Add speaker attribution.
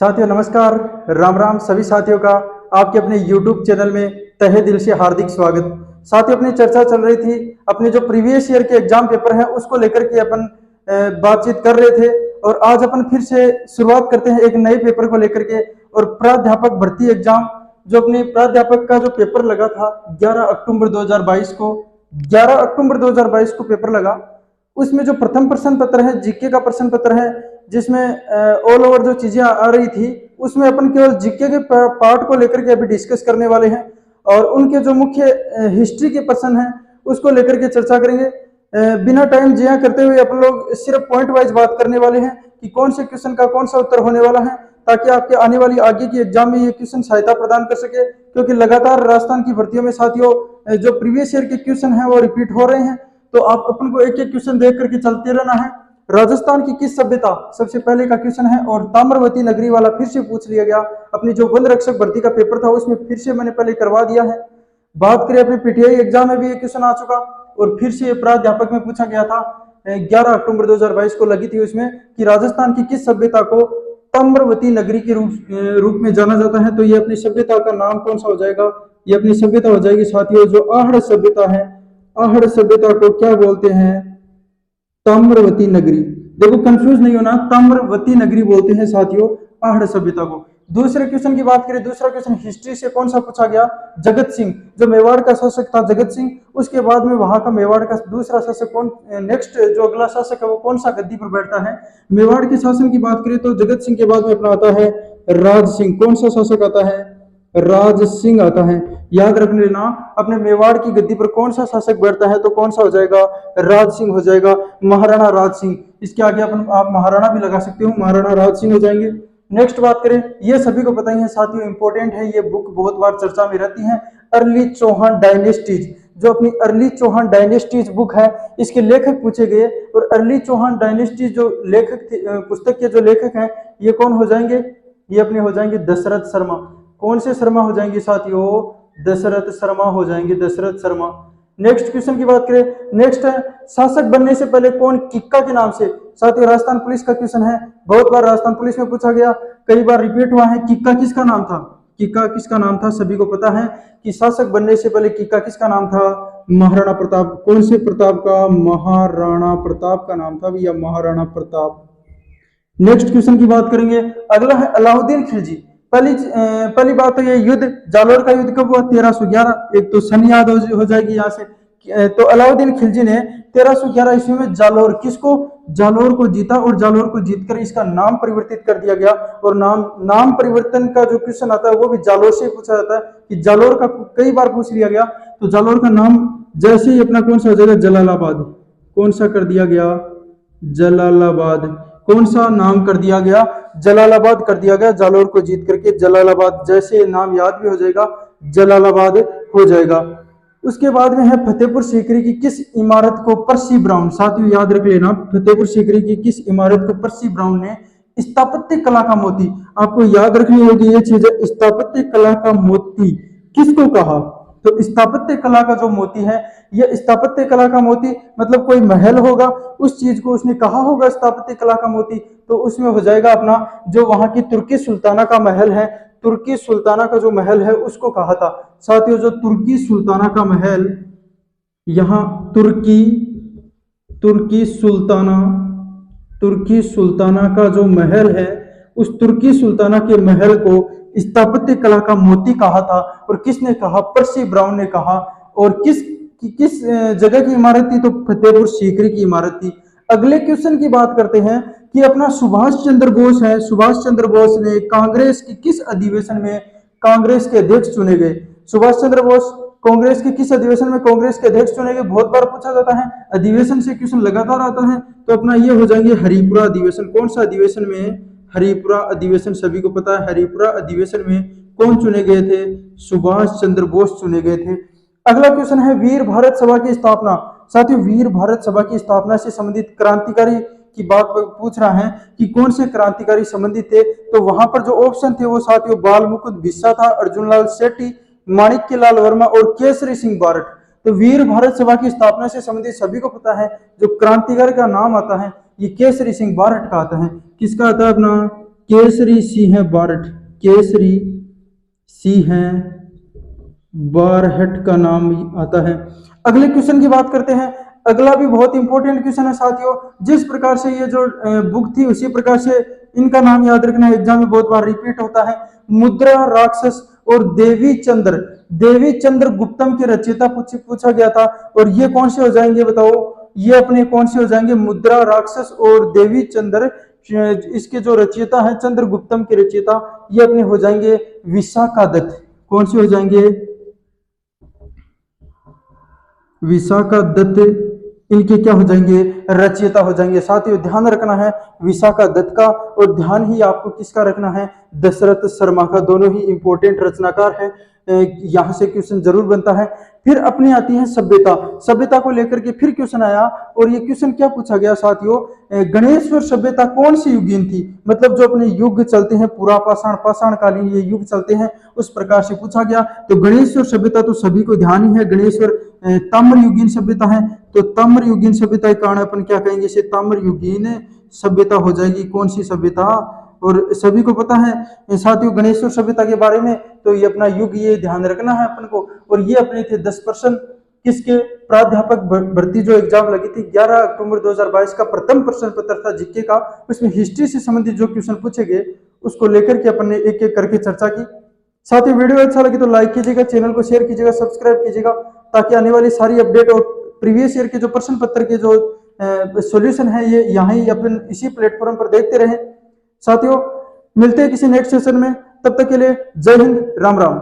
Speaker 1: साथियों नमस्कार, राम राम सभी साथियों का आपके अपने YouTube चैनल में तहे दिल से हार्दिक स्वागत। साथियों अपनी चर्चा चल रही थी अपने जो प्रीवियस ईयर के एग्जाम पेपर हैं उसको लेकर के अपन बातचीत कर रहे थे और आज अपन फिर से शुरुआत करते हैं एक नए पेपर को लेकर के। और प्राध्यापक भर्ती एग्जाम जो अपने प्राध्यापक का जो पेपर लगा था 11 अक्टूबर 2022 को 11 अक्टूबर 2022 को पेपर लगा। उसमें जो प्रथम प्रश्न पत्र है जीके का प्रश्न पत्र है जिसमें ऑल ओवर जो चीजें आ रही थी उसमें अपन केवल जीके के पार्ट को लेकर के अभी डिस्कस करने वाले हैं और उनके जो मुख्य हिस्ट्री के प्रश्न हैं उसको लेकर के चर्चा करेंगे। बिना टाइम जिया करते हुए अपन लोग सिर्फ पॉइंट वाइज बात करने वाले हैं कि कौन से क्वेश्चन का कौन सा उत्तर होने वाला है ताकि आपके आने वाली आगे की एग्जाम में ये क्वेश्चन सहायता प्रदान कर सके, क्योंकि लगातार राजस्थान की भर्तियों में साथियों जो प्रीवियस ईयर के क्वेश्चन हैं वो रिपीट हो रहे हैं। तो आप अपन को एक एक क्वेश्चन देख करके चलते रहना है। राजस्थान की किस सभ्यता सबसे पहले का क्वेश्चन है और ताम्रवती नगरी वाला फिर से पूछ लिया गया। अपनी जो वन रक्षक भर्ती का पेपर था उसमें फिर से मैंने पहले करवा दिया है। बात करें अपने पीटीआई एग्जाम में भी एक क्वेश्चन आ चुका और फिर से प्राध्यापक में पूछा गया था 11 अक्टूबर 2022 को लगी थी उसमें कि राजस्थान की किस सभ्यता को ताम्रवती नगरी के रूप में जाना जाता है। तो ये अपनी सभ्यता का नाम कौन सा हो जाएगा? ये अपनी सभ्यता हो जाएगी साथियों जो आहड़ सभ्यता है। आहड़ सभ्यता को क्या बोलते हैं? ताम्रवती नगरी। देखो कंफ्यूज नहीं होना, ताम्रवती नगरी बोलते हैं साथियों आहड़ सभ्यता को। दूसरे क्वेश्चन की बात करें, दूसरा क्वेश्चन हिस्ट्री से कौन सा पूछा गया? जगत सिंह, जो मेवाड़ का शासक था जगत सिंह, उसके बाद में वहां का मेवाड़ का दूसरा शासक कौन, नेक्स्ट जो अगला शासक है वो कौन सा गद्दी पर बैठता है? मेवाड़ के शासन की बात करें तो जगत सिंह के बाद में अपना आता है राज सिंह। कौन सा शासक आता है? राज सिंह आता है। याद रख लेना अपने मेवाड़ की गद्दी पर कौन सा शासक बैठता है तो कौन सा हो जाएगा? राज सिंह हो जाएगा, महाराणा राज सिंह। इसके आगे अपन आप महाराणा भी लगा सकते हो, महाराणा राज सिंह हो जाएंगे। नेक्स्ट बात करें, ये सभी को पता ही है साथियों, इंपॉर्टेंट है, ये बुक बहुत बार चर्चा में रहती है। अर्ली चौहान डायनेस्टीज, जो अपनी अर्ली चौहान डायनेस्टीज बुक है इसके लेखक पूछे गए और अर्ली चौहान डायनेस्टीज जो लेखक पुस्तक के जो लेखक हैं ये कौन हो जाएंगे? ये अपने हो जाएंगे दशरथ शर्मा। कौन से शर्मा हो जाएंगे साथियों? दशरथ शर्मा हो जाएंगे, दशरथ शर्मा। नेक्स्ट क्वेश्चन की बात करें, नेक्स्ट है शासक बनने से पहले कौन किक्का के नाम से? साथियों राजस्थान पुलिस का क्वेश्चन है, बहुत बार राजस्थान पुलिस में पूछा गया, कई बार रिपीट हुआ है। किक्का किसका नाम था? किक्का किसका नाम था? सभी को पता है कि शासक बनने से पहले किक्का किसका नाम था? महाराणा प्रताप। कौन से प्रताप का? महाराणा प्रताप का नाम था भैया, महाराणा प्रताप। नेक्स्ट क्वेश्चन की बात करेंगे, अगला है अलाउद्दीन खिलजी। पहली बात तो ये युद्ध जालोर का युद्ध कब हुआ? 1311। एक तो सन याद हो जाएगी यहाँ से। तो अलाउद्दीन खिलजी ने 1311 ईस्वी में जालोर को जीता और जालोर को जीतकर इसका नाम परिवर्तित कर दिया गया। और नाम परिवर्तन का जो क्वेश्चन आता है वो भी जालोर से पूछा जाता है कि जालोर का कई बार पूछ लिया गया। तो जालोर का नाम जैसे ही अपना कौन सा हो जाएगा? जलालाबाद। कौन सा कर दिया गया? जलालाबाद। कौन सा नाम कर दिया गया? जलालाबाद कर दिया गया। जालोर को जीत करके जलालाबाद, जैसे नाम याद भी हो जाएगा जलालाबाद हो जाएगा। उसके बाद में है फतेहपुर सीकरी की किस इमारत को पर्सी ब्राउन, साथियों याद रख लेना, फतेहपुर सीकरी की किस इमारत को पर्सी ब्राउन ने स्थापत्य कला का मोती, आपको याद रखनी होगी ये चीज, स्थापत्य कला का मोती किसको कहा? तो स्थापत्य कला का जो मोती है, यह स्थापत्य कला का मोती मतलब कोई महल होगा, उस चीज को उसने कहा होगा स्थापत्य कला का मोती, तो उसमें हो जाएगा अपना जो वहां की तुर्की सुल्ताना का महल है, तुर्की सुल्ताना का जो महल है उसको कहा था। साथियों जो तुर्की सुल्ताना का महल, यहाँ तुर्की सुल्ताना का जो महल है उस तुर्की सुल्ताना के महल को स्थापत्य कला का मोती कहा था। और किसने कहा? पर्सी ब्राउन ने कहा। और किस जगह की इमारत थी? तो फतेहपुर सीकरी की इमारत थी। अगले क्वेश्चन की बात करते हैं कि अपना सुभाष चंद्र बोस है, सुभाष चंद्र बोस ने कांग्रेस की किस अधिवेशन में कांग्रेस के अध्यक्ष चुने गए? सुभाष चंद्र बोस कांग्रेस के किस अधिवेशन में कांग्रेस के अध्यक्ष चुने गए? बहुत बार पूछा जाता है, अधिवेशन से क्वेश्चन लगातार आता है। तो अपना ये हो जाएंगे हरिपुरा अधिवेशन। कौन सा अधिवेशन में? हरिपुरा अधिवेशन। सभी को पता है हरिपुरा अधिवेशन में कौन चुने गए थे? सुभाष चंद्र बोस चुने गए थे। अगला क्वेश्चन है वीर भारत सभा की स्थापना। साथियों वीर भारत सभा की स्थापना से संबंधित क्रांतिकारी की बात पूछ रहा है कि कौन से क्रांतिकारी संबंधित थे। तो वहां पर जो ऑप्शन थे वो साथियों बाल मुकुंद बिस्सा था, अर्जुन लाल सेठी, माणिक्य लाल वर्मा और केसरी सिंह बारट। तो वीर भारत सभा की स्थापना से संबंधित सभी को पता है जो क्रांतिकारी का नाम आता है ये केसरी सिंह बारट का आता है। किसका आता है? अपना केसरी सिंह बारठ, केसरी सिंह बारहट का नाम आता है। अगले क्वेश्चन की बात करते हैं। अगला भी बहुत इंपॉर्टेंट क्वेश्चन है साथियों। जिस प्रकार से ये जो बुक थी उसी प्रकार से इनका नाम याद रखना, एग्जाम में बहुत बार रिपीट होता है। मुद्रा राक्षस और देवी चंद्र, देवी चंद्र गुप्तम के रचयिता पूछा गया था। और ये कौन से हो जाएंगे बताओ, ये अपने कौन से हो जाएंगे, मुद्रा राक्षस और देवी चंद्र, इसके जो रचयिता है चंद्रगुप्तम के रचयिता, ये अपने हो जाएंगे विशाखादत्त। कौन से हो जाएंगे, विशाखादत्त इनके क्या हो जाएंगे, रचयिता हो जाएंगे। साथियों ध्यान रखना है विशाखादत्त का, और ध्यान ही आपको किसका रखना है, दशरथ शर्मा का। दोनों ही इंपॉर्टेंट रचनाकार हैं, यहां से क्वेश्चन जरूर बनता है। फिर अपनी आती है सभ्यता, सभ्यता को लेकर के फिर क्वेश्चन आया। और ये क्वेश्चन क्या पूछा गया साथियों, गणेश्वर सभ्यता कौन सी युगीन थी, मतलब जो अपने युग चलते हैं पूरा पाषाण पाषाण कालीन ये युग चलते हैं, उस प्रकार से पूछा गया। तो गणेश्वर सभ्यता तो सभी को ध्यान ही है, गणेश्वर ताम्र युगीन सभ्यता है। तो ताम्र युगीन सभ्यता के कारण अपन क्या कहेंगे, इसे ताम्र युगीन सभ्यता हो जाएगी। कौन सी सभ्यता, और सभी को पता है साथियों गणेश्वर सभ्यता के बारे में। तो ये अपना युग ये ध्यान रखना है अपन को। और ये अपने थे 10% किसके, प्राध्यापक भर्ती जो एग्जाम लगी थी 11 अक्टूबर 2022 का प्रथम प्रश्न पत्र था जीके का। उसमें हिस्ट्री से संबंधित जो क्वेश्चन पूछे गए उसको लेकर के अपन ने एक एक करके चर्चा की। साथियों वीडियो अच्छा लगे तो लाइक कीजिएगा, चैनल को शेयर कीजिएगा, सब्सक्राइब कीजिएगा, ताकि आने वाली सारी अपडेट और प्रीवियस ईयर के जो प्रश्न पत्र के जो सॉल्यूशन है ये यहाँ ही अपन इसी प्लेटफॉर्म पर देखते रहें। साथियों मिलते हैं किसी नेक्स्ट सेशन में, तब तक के लिए जय हिंद, राम राम।